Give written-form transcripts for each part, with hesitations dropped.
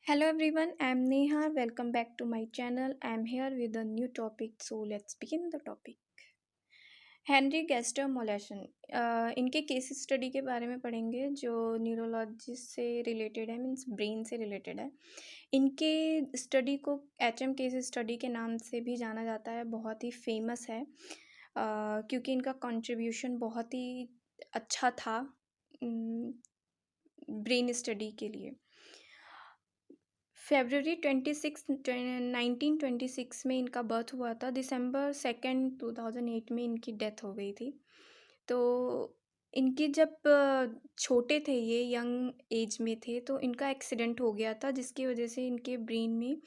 Hello everyone, I'm Neha. Welcome back to my channel. I'm here with a new topic, so let's begin the topic. Henry गेस्टर Molaison इनके case study के बारे में पढ़ेंगे जो neurologist से related है, मीन्स ब्रेन से रिलेटेड है। इनके स्टडी को एचएम केस स्टडी के नाम से भी जाना जाता है, बहुत ही फेमस है क्योंकि इनका कंट्रीब्यूशन बहुत ही अच्छा था ब्रेन स्टडी के लिए। February 26 1926 में इनका बर्थ हुआ था। December 2 2008 में इनकी डेथ हो गई थी। तो इनकी जब छोटे थे, ये यंग एज में थे, तो इनका एक्सीडेंट हो गया था जिसकी वजह से इनके ब्रेन में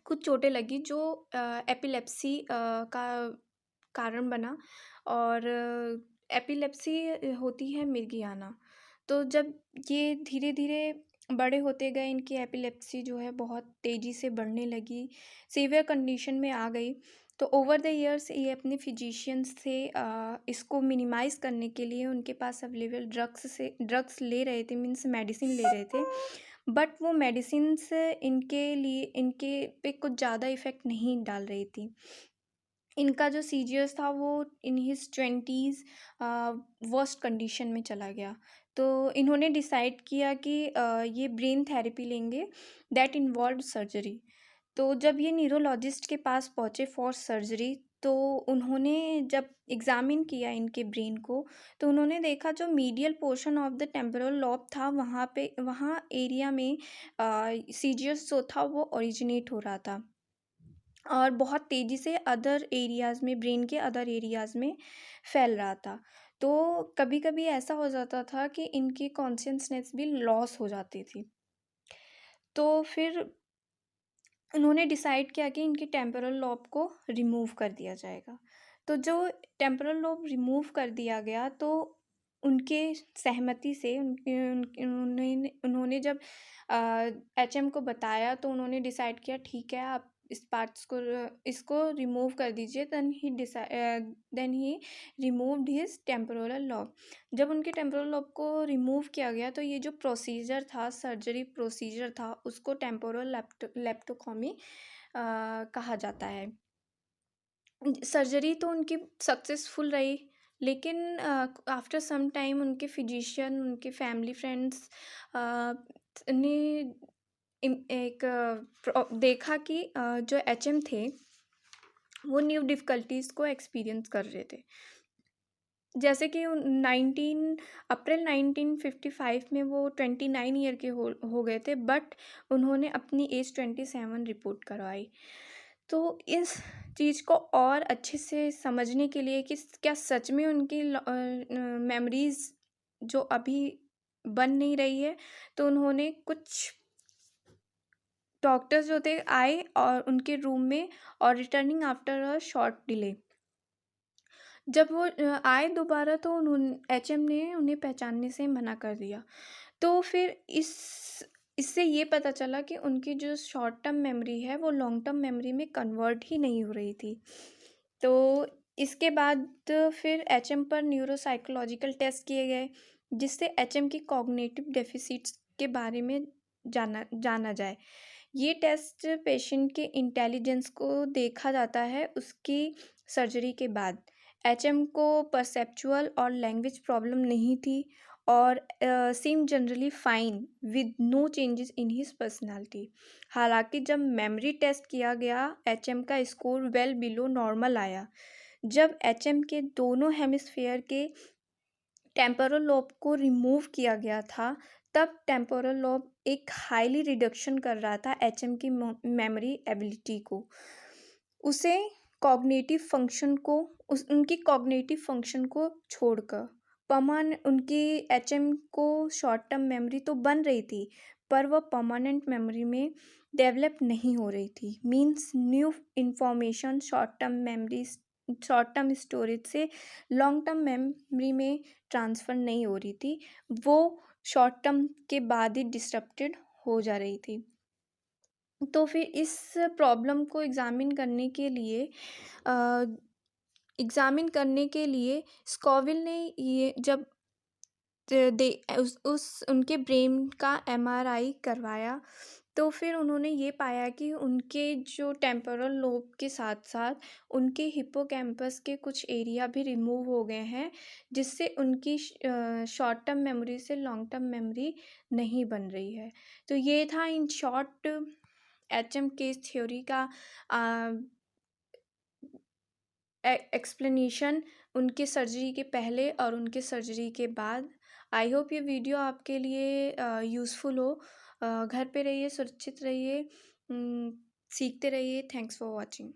कुछ चोटें लगी जो एपिलेप्सी का कारण बना। और एपिलेप्सी होती है मिर्गियाना। तो जब ये धीरे धीरे बड़े होते गए, इनकी एपिलेप्सी जो है बहुत तेज़ी से बढ़ने लगी, सीवियर कंडीशन में आ गई। तो ओवर द इयर्स ये अपने फिजिशियन से इसको मिनिमाइज़ करने के लिए उनके पास अवेलेबल ड्रग्स ले रहे थे, मीन्स मेडिसिन ले रहे थे। बट वो मेडिसिन्स इनके पे कुछ ज़्यादा इफ़ेक्ट नहीं डाल रही थी। इनका जो सीजियस था वो in his 20s worst condition में चला गया। तो इन्होंने डिसाइड किया कि ये ब्रेन थेरेपी लेंगे दैट इन्वॉल्व सर्जरी। तो जब ये न्यूरोलॉजिस्ट के पास पहुँचे फॉर सर्जरी, तो उन्होंने जब एग्ज़ामिन किया इनके ब्रेन को, तो उन्होंने देखा जो medial portion of the temporal lobe था, वहाँ एरिया में सीजियस जो था वो ओरिजिनेट हो रहा था और बहुत तेज़ी से अदर एरियाज़ में, ब्रेन के अदर एरियाज़ में फैल रहा था। तो कभी-कभी ऐसा हो जाता था कि इनकी कॉन्शियसनेस भी लॉस हो जाती थी। तो फिर उन्होंने डिसाइड किया कि इनकी टेम्पोरल लोब को रिमूव कर दिया जाएगा। तो जो टेम्पोरल लोब रिमूव कर दिया गया, तो उनके सहमति से उन्होंने जब एचएम को बताया, तो उन्होंने डिसाइड किया ठीक है, आप इस पार्ट्स को इसको रिमूव कर दीजिए। Then he removed his temporal lobe. जब उनके टेम्पोरल लोब को रिमूव किया गया, तो ये जो प्रोसीजर था, सर्जरी प्रोसीजर था, उसको टेम्पोरल लेप्टोटॉमी कहा जाता है। सर्जरी तो उनकी सक्सेसफुल रही, लेकिन आफ्टर सम टाइम उनके फिजिशियन, उनके फैमिली फ्रेंड्स ने देखा कि जो एचएम थे वो न्यू डिफ़िकल्टीज़ को एक्सपीरियंस कर रहे थे। जैसे कि 1955 में वो 29 ईयर के हो गए थे, बट उन्होंने अपनी एज 27 रिपोर्ट करवाई। तो इस चीज़ को और अच्छे से समझने के लिए कि क्या सच में उनकी मेमोरीज़ जो अभी बन नहीं रही है, तो उन्होंने कुछ डॉक्टर्स जो थे आए और उनके रूम में, और returning after a short delay, जब वो आए दोबारा, तो एचएम ने उन्हें पहचानने से मना कर दिया। तो फिर इससे ये पता चला कि उनकी जो शॉर्ट टर्म मेमोरी है वो लॉन्ग टर्म मेमोरी में कन्वर्ट ही नहीं हो रही थी। तो इसके बाद फिर एचएम पर न्यूरोसाइकोलॉजिकल टेस्ट किए गए, जिससे एचएम की कॉग्निटिव डेफिसिट्स के बारे में जाना जाए। ये टेस्ट पेशेंट के इंटेलिजेंस को देखा जाता है उसकी सर्जरी के बाद। एचएम को परसेप्चुअल और लैंग्वेज प्रॉब्लम नहीं थी, और seem generally fine with no changes in his personality. हालांकि जब मेमोरी टेस्ट किया गया, एचएम का स्कोर वेल बिलो नॉर्मल आया। जब एचएम के दोनों हेमिस्फेयर के टेम्पोरल लोब को रिमूव किया गया था, तब टेम्पोरल लोब एक हाईली रिडक्शन कर रहा था एचएम की मेमोरी एबिलिटी को। उसे कॉग्निटिव फंक्शन को उनकी कॉग्निटिव फंक्शन को छोड़कर उनकी एचएम को शॉर्ट टर्म मेमोरी तो बन रही थी, पर वह परमानेंट मेमोरी में डेवलप नहीं हो रही थी। Means new information short term storage से लॉन्ग टर्म मेमोरी में ट्रांसफ़र नहीं हो रही थी, वो शॉर्ट टर्म के बाद ही डिस्टर्बटेड हो जा रही थी। तो फिर इस प्रॉब्लम को एग्ज़ामिन करने के लिए स्कोविल ने ये जब दे उस उनके ब्रेन का एमआरआई करवाया, तो फिर उन्होंने ये पाया कि उनके जो टेम्पोरल लोब के साथ-साथ उनके हिप्पोकैम्पस के कुछ एरिया भी रिमूव हो गए हैं, जिससे उनकी शॉर्ट टर्म मेमोरी से लॉन्ग टर्म मेमोरी नहीं बन रही है। तो ये था in short HM case theory का अ, एक्सप्लेनेशन उनके सर्जरी के पहले और उनके सर्जरी के बाद। आई होप ये वीडियो आपके लिए यूज़फुल हो। घर पे रहिए, सुरक्षित रहिए, सीखते रहिए। Thanks for watching.